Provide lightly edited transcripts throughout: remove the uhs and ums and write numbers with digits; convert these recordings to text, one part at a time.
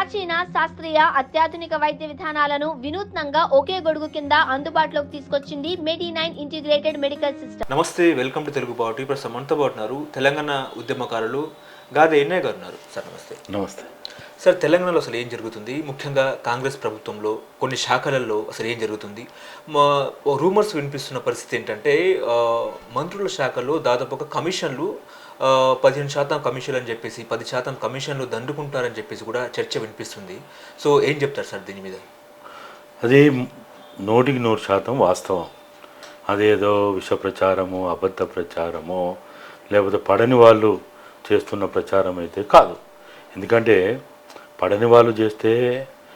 ప్రాచీన శాస్త్రీయ అత్యాధునిక వైద్య విధానాలను వినూత్నంగా ఒకే గొడుగు కింద అందుబాటులోకి తీసుకొచ్చింది మెడి9 ఇంటిగ్రేటెడ్ మెడికల్ సిస్టమ్. నమస్తే, వెల్కమ్ టు తెలుగు పార్టీ. ప్రస్తుతం మనతో పాటు ఉన్నారు తెలంగాణ ఉద్యమకారులు గాదె ఎన్నయ్య గారు ఉన్నారు. సార్ నమస్తే. నమస్తే సార్, తెలంగాణలో అసలు ఏం జరుగుతుంది? ముఖ్యంగా కాంగ్రెస్ ప్రభుత్వంలో కొన్ని శాఖలలో అసలు ఏం జరుగుతుంది? రూమర్స్ వినిపిస్తున్న పరిస్థితి ఏంటంటే మంత్రుల శాఖల్లో దాదాపు ఒక కమిషన్లు 15% కమిషన్లు అని చెప్పేసి 10% కమిషన్లు దండుకుంటారని చెప్పేసి కూడా చర్చ వినిపిస్తుంది. సో ఏం చెప్తారు సార్ దీని మీద? అది 100% వాస్తవం. అదేదో విష ప్రచారము, అబద్ధ ప్రచారము, లేకపోతే పడని వాళ్ళు చేస్తున్న ప్రచారం అయితే కాదు. ఎందుకంటే పడని వాళ్ళు చేస్తే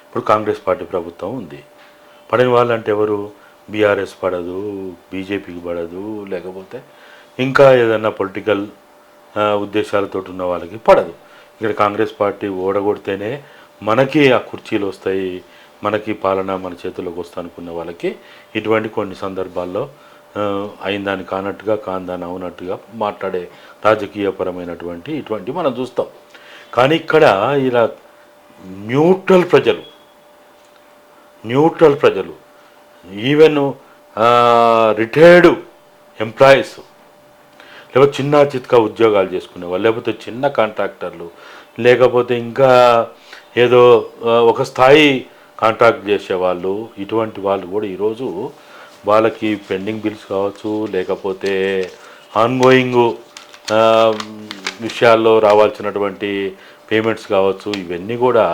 ఇప్పుడు కాంగ్రెస్ పార్టీ ప్రభుత్వం ఉంది. పడని వాళ్ళు అంటే ఎవరు? బీఆర్ఎస్ పడదు, బీజేపీకి పడదు, లేకపోతే ఇంకా ఏదన్నా పొలిటికల్ ఉద్దేశాలతో ఉన్న వాళ్ళకి పడదు. ఇక్కడ కాంగ్రెస్ పార్టీ ఓడగొడితేనే మనకి ఆ కుర్చీలు వస్తాయి, మనకి పాలన మన చేతుల్లోకి వస్తా అనుకున్న వాళ్ళకి ఇటువంటి కొన్ని సందర్భాల్లో అయిందాన్ని కానట్టుగా కాందాన్ని అవునట్టుగా మాట్లాడే రాజకీయపరమైనటువంటి ఇటువంటి మనం చూస్తాం. కానీ ఇక్కడ ఇలా న్యూట్రల్ ప్రజలు ఈవెన్ రిటైర్డ్ ఎంప్లాయీస్, లేకపోతే చిన్న చిత్కా ఉద్యోగాలు చేసుకునే వాళ్ళు, లేకపోతే చిన్న కాంట్రాక్టర్లు, లేకపోతే ఇంకా ఏదో ఒక స్థాయి కాంట్రాక్ట్ చేసేవాళ్ళు, ఇటువంటి వాళ్ళు కూడా ఈరోజు వాళ్ళకి పెండింగ్ బిల్స్ కావచ్చు, లేకపోతే ఆన్గోయింగ్ విషయాల్లో రావాల్సినటువంటి పేమెంట్స్ కావచ్చు, ఇవన్నీ కూడా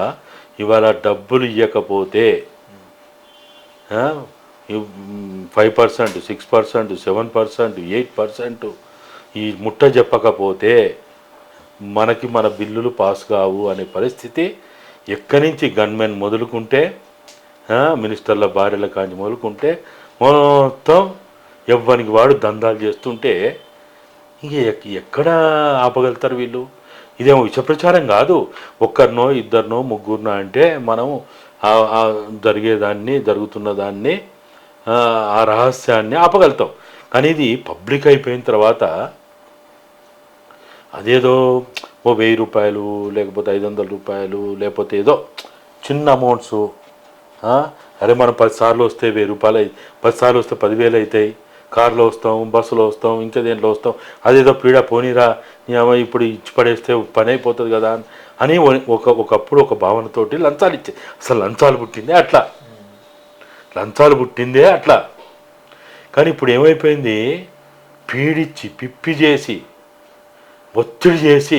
ఇవాళ డబ్బులు ఇవ్వకపోతే 5%, 6%, 7%, 8% ఈ ముట్ట చెప్పకపోతే మనకి మన బిల్లులు పాస్ కావు అనే పరిస్థితి ఎక్కడి నుంచి గన్మెన్ మొదలుకుంటే మినిస్టర్ల భార్యల కాంచి మొదలుకుంటే మొత్తం ఎవ్వనికి వాడు దందాలు చేస్తుంటే ఇంక ఎక్కడ ఆపగలుగుతారు వీళ్ళు? ఇదేమో విషప్రచారం కాదు. ఒక్కరినో ఇద్దరినో ముగ్గురినో అంటే మనం జరుగుతున్న దాన్ని ఆ రహస్యాన్ని ఆపగలుగుతాం. కానీ ఇది పబ్లిక్ అయిపోయిన తర్వాత అదేదో ఓ 1000 రూపాయలు, లేకపోతే 500 రూపాయలు, లేకపోతే ఏదో చిన్న అమౌంట్స్, అరే మనం 10 సార్లు వస్తే 1000 రూపాయలు, 10 సార్లు వస్తే 10,000 అవుతాయి, కారులో వస్తాం, బస్సులో వస్తాం, ఇంకా దేంట్లో వస్తాం, అదేదో పీడ పోనీరా ఇప్పుడు ఇచ్చి పడేస్తే పని అయిపోతుంది కదా అని ఒకప్పుడు ఒక భావనతోటి లంచాలు ఇచ్చే. అసలు లంచాలు పుట్టిందే అట్లా. కానీ ఇప్పుడు ఏమైపోయింది? పీడిచ్చి పిప్పి చేసి ఒత్తిడి చేసి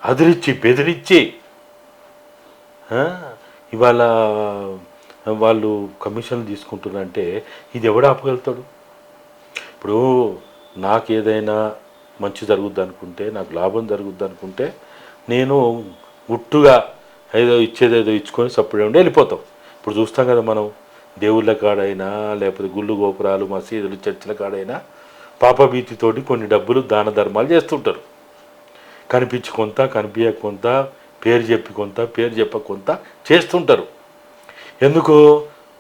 అదిరిచ్చి బెదిరించి ఇవాళ వాళ్ళు కమిషన్లు తీసుకుంటున్నారంటే ఇది ఎవడు ఆపగలుగుతాడు? ఇప్పుడు నాకు ఏదైనా మంచి జరుగుద్ది అనుకుంటే, నాకు లాభం జరుగుద్ది అనుకుంటే నేను గుట్టుగా ఏదో ఇచ్చేదేదో ఇచ్చుకొని సప్పుడు ఉండి వెళ్ళిపోతాం. ఇప్పుడు చూస్తాం కదా మనం, దేవుళ్ళ కాడైనా లేకపోతే గుళ్ళు గోపురాలు మసీదులు చర్చిల కాడైనా పాపభీతితోటి కొన్ని డబ్బులు దాన ధర్మాలు చేస్తుంటారు. కనిపించి కొంత, కనిపించక కొంత, పేరు చెప్పి కొంత, పేరు చెప్పక కొంత చేస్తుంటారు. ఎందుకు?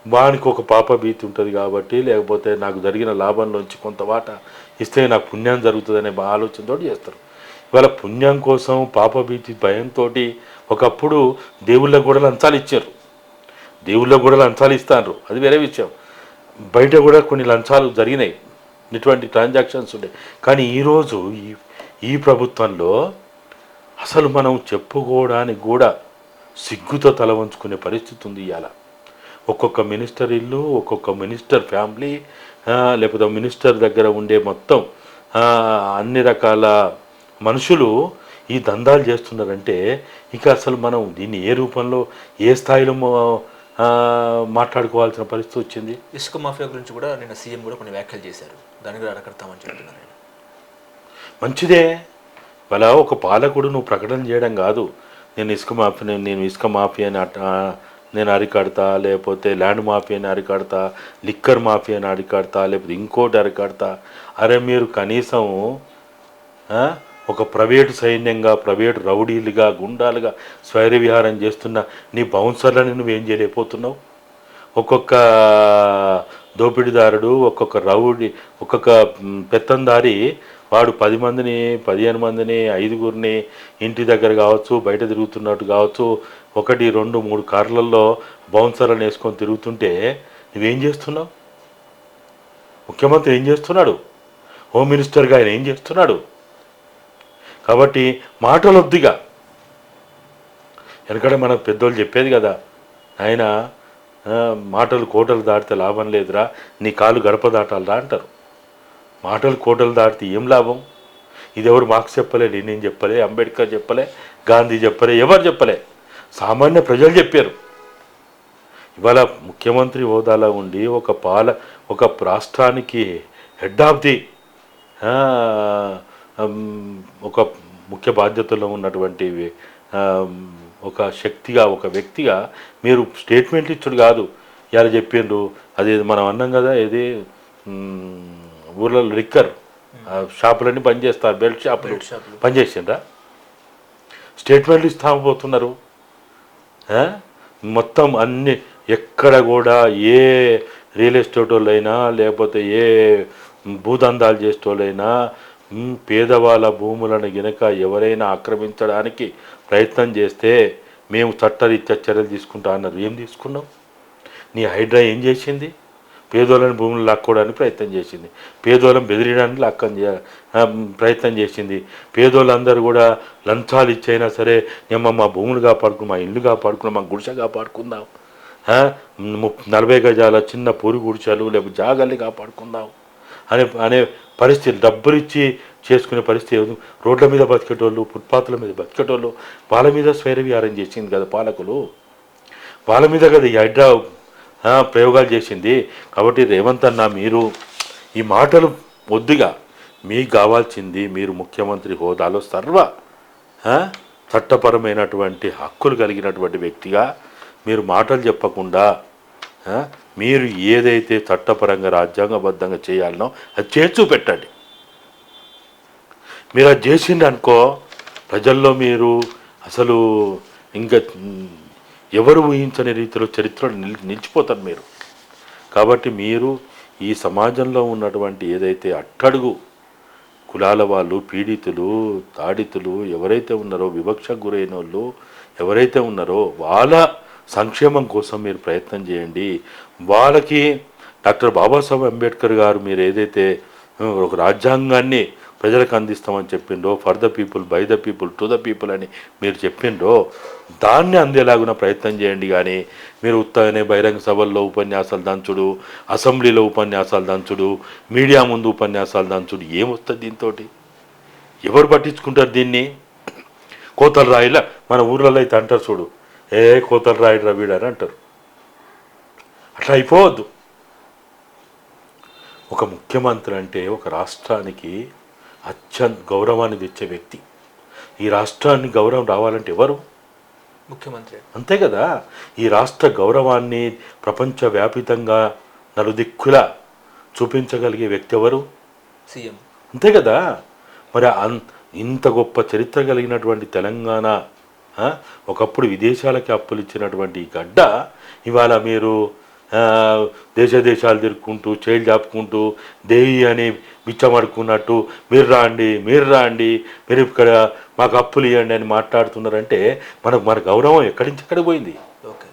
వానికి ఒక పాపభీతి ఉంటుంది కాబట్టి, లేకపోతే నాకు జరిగిన లాభంలోంచి కొంత వాటా ఇస్తే నాకు పుణ్యం జరుగుతుందనే ఆలోచనతో చేస్తారు. ఇవాళ పుణ్యం కోసం పాపభీతి భయంతో ఒకప్పుడు దేవుళ్ళకు కూడా లంచాలు ఇచ్చారు, దేవుళ్ళకు కూడా లంచాలు ఇస్తారు, అది వేరే విషయం. బయట కూడా కొన్ని లంచాలు జరిగినాయి, ఇటువంటి ట్రాన్సాక్షన్స్ ఉండే. కానీ ఈరోజు ఈ ప్రభుత్వంలో అసలు మనం చెప్పుకోవడానికి కూడా సిగ్గుతో తల వంచుకునే పరిస్థితి ఉంది. ఇవాళ ఒక్కొక్క మినిస్టర్ ఇల్లు, ఒక్కొక్క మినిస్టర్ ఫ్యామిలీ, లేకపోతే మినిస్టర్ దగ్గర ఉండే మొత్తం అన్ని రకాల మనుషులు ఈ దందాలు చేస్తున్నారంటే ఇక అసలు మనం దీన్ని ఏ రూపంలో ఏ స్థాయిలో మాట్లాడుకోవాల్సిన పరిస్థితి వచ్చింది. ఇసుక మాఫియా గురించి కూడా నిన్న సీఎం కూడా కొన్ని వ్యాఖ్యలు చేశారు, దాన్ని కూడా అడగడతామని చెప్తున్నారు. మంచిదే. వాళ్ళ ఒక పాలకుడు నువ్వు ప్రకటన చేయడం కాదు, నేను ఇసుక మాఫియాని నేను అరికడతా, లేకపోతే ల్యాండ్ మాఫియాని అరికడతా, లిక్కర్ మాఫియాని అరికడతా, లేకపోతే ఇంకోటి అరికడతా. అరే మీరు కనీసం ఒక ప్రైవేటు సైన్యంగా, ప్రైవేటు రౌడీలుగా, గుండాలుగా స్వైర విహారం చేస్తున్న నీ బౌన్సర్లని నువ్వేం చేయలేకపోతున్నావు? ఒక్కొక్క దోపిడీదారుడు, ఒక్కొక్క రౌడీ, ఒక్కొక్క పెత్తందారి వాడు 10 మందిని, 15 మందిని, 5గురిని ఇంటి దగ్గర కావచ్చు, బయట తిరుగుతున్నట్టు కావచ్చు, 1, 2, 3 కార్లలో బౌన్సర్లను వేసుకొని తిరుగుతుంటే నువ్వేం చేస్తున్నావు? ముఖ్యమంత్రి ఏం చేస్తున్నాడు? హోమ్ మినిస్టర్గా ఆయన ఏం చేస్తున్నాడు? కాబట్టి మాటలొద్దిగా. ఎందుకంటే మన పెద్దోళ్ళు చెప్పేది కదా, ఆయన మాటలు కోటలు దాటితే లాభం లేదురా, నీ కాలు గడప దాటాలరా అంటారు. మాటలు కోటలు దాటితే ఏం లాభం? ఇది ఎవరు మార్క్స్ చెప్పలే, లెనిన్ చెప్పలే, అంబేద్కర్ చెప్పలే, గాంధీ చెప్పలే, ఎవరు చెప్పలే, సామాన్య ప్రజలు చెప్పారు. ఇవాళ ముఖ్యమంత్రి హోదాలో ఉండి ఒక రాష్ట్రానికి హెడ్ ఆఫ్ ది ఒక ముఖ్య బాధ్యతల్లో ఉన్నటువంటి ఒక శక్తిగా, ఒక వ్యక్తిగా మీరు స్టేట్మెంట్లు ఇచ్చుడు కాదు. ఇవాళ చెప్పిండ్రు, అది మనం అన్నాం కదా, ఇది ఊర్లో లిక్కర్ షాపులన్నీ పనిచేస్తారు, బెల్ట్ షాపులు పనిచేసిండ్రా? స్టేట్మెంట్లు ఇస్తామపోతున్నారు. మొత్తం అన్ని ఎక్కడ కూడా ఏ రియల్ ఎస్టేట్ వాళ్ళైనా లేకపోతే ఏ భూదందాలు చేసేటోళ్ళైనా పేదవాళ్ళ భూములను గినక ఎవరైనా ఆక్రమించడానికి ప్రయత్నం చేస్తే మేము చట్టరీత్యా చర్యలు తీసుకుంటా అన్నారు. ఏం తీసుకున్నాం? నీ హైడ్రా ఏం చేసింది? పేదోళ్ళని భూములు లాక్కోవడానికి ప్రయత్నం చేసింది, పేదోళ్ళని బెదిరియడానికి ప్రయత్నం చేసింది. పేదోళ్ళందరూ కూడా లంచాలు ఇచ్చైనా సరే, మా భూములు కాపాడుకున్నాం, మా ఇల్లు కాపాడుకున్నాం, మా గుడిసె కాపాడుకుందాం, 40 గజాల చిన్న పూరి గుడిసెలు లేకపోతే జాగాల్ని కాపాడుకుందాం అనే పరిస్థితి, డబ్బులు ఇచ్చి చేసుకునే పరిస్థితి. రోడ్ల మీద బతికేటోళ్ళు, ఫుట్పాత్ల మీద బతికేటోళ్ళు, వాళ్ళ మీద స్వైరవిహారం చేసింది కదా పాలకులు, వాళ్ళ మీద కదా ఈ హైడ్రా ప్రయోగాలు చేసింది. కాబట్టి రేవంత్ అన్న, మీరు ఈ మాటలు వద్దుగా. మీకు కావాల్సింది, మీరు ముఖ్యమంత్రి హోదాలో చట్టపరమైనటువంటి హక్కులు కలిగినటువంటి వ్యక్తిగా మీరు మాటలు చెప్పకుండా మీరు ఏదైతే చట్టపరంగా రాజ్యాంగబద్ధంగా చేయాలనో అది చేసి పెట్టండి. మీరు అది చేసింది అనుకో, ప్రజల్లో మీరు అసలు ఇంకా ఎవరు ఊహించని రీతిలో చరిత్రలో నిలిచిపోతారు మీరు. కాబట్టి మీరు ఈ సమాజంలో ఉన్నటువంటి ఏదైతే అట్టడుగు కులాల వాళ్ళు, పీడితులు, తాడితులు ఎవరైతే ఉన్నారో, వివక్షకు గురైన వాళ్ళు ఎవరైతే ఉన్నారో వాళ్ళ సంక్షేమం కోసం మీరు ప్రయత్నం చేయండి. వాళ్ళకి డాక్టర్ బాబాసాహెబ్ అంబేద్కర్ గారు మీరు ఏదైతే ఒక రాజ్యాంగాన్ని ప్రజలకు అందిస్తామని చెప్పిండ్రో, for the people, by the people, to the people అని మీరు చెప్పిండ్రో, దాన్ని అందేలాగున ప్రయత్నం చేయండి. కానీ మీరు ఉత్తగానే బహిరంగ సభల్లో ఉపన్యాసాలు దంచుడు, అసెంబ్లీలో ఉపన్యాసాలు దంచుడు, మీడియా ముందు ఉపన్యాసాలు దంచుడు ఏమొస్తుంది? దీంతో ఎవరు పట్టించుకుంటారు దీన్ని? కోతలు రాయిలా మన ఊర్లలో అయితే అంటారు చూడు, కోతలు రాయుడు రవీడు అని అంటారు. అట్లా అయిపోవద్దు. ఒక ముఖ్యమంత్రి అంటే ఒక రాష్ట్రానికి గౌరవాన్ని తెచ్చే వ్యక్తి. ఈ రాష్ట్రాన్ని గౌరవం రావాలంటే ఎవరు? ముఖ్యమంత్రి. అంతే అంతే కదా. ఈ రాష్ట్ర గౌరవాన్ని ప్రపంచవ్యాపితంగా నలుదిక్కులా చూపించగలిగే వ్యక్తి ఎవరు? సీఎం. అంతే కదా. మరి ఇంత గొప్ప చరిత్ర కలిగినటువంటి తెలంగాణ, ఒకప్పుడు విదేశాలకి అప్పులు ఇచ్చినటువంటి ఈ గడ్డ ఇవాళ మీరు దేశాలు తిరుక్కుంటూ, చేయిలు చాపుకుంటూ, దేవి అని బిచ్చమడుకున్నట్టు మీరు రాండి, మీరు ఇక్కడ మాకు అప్పులు ఇవ్వండి అని మాట్లాడుతున్నారంటే మన గౌరవం ఎక్కడి నుంచి ఎక్కడ పోయింది? ఓకే.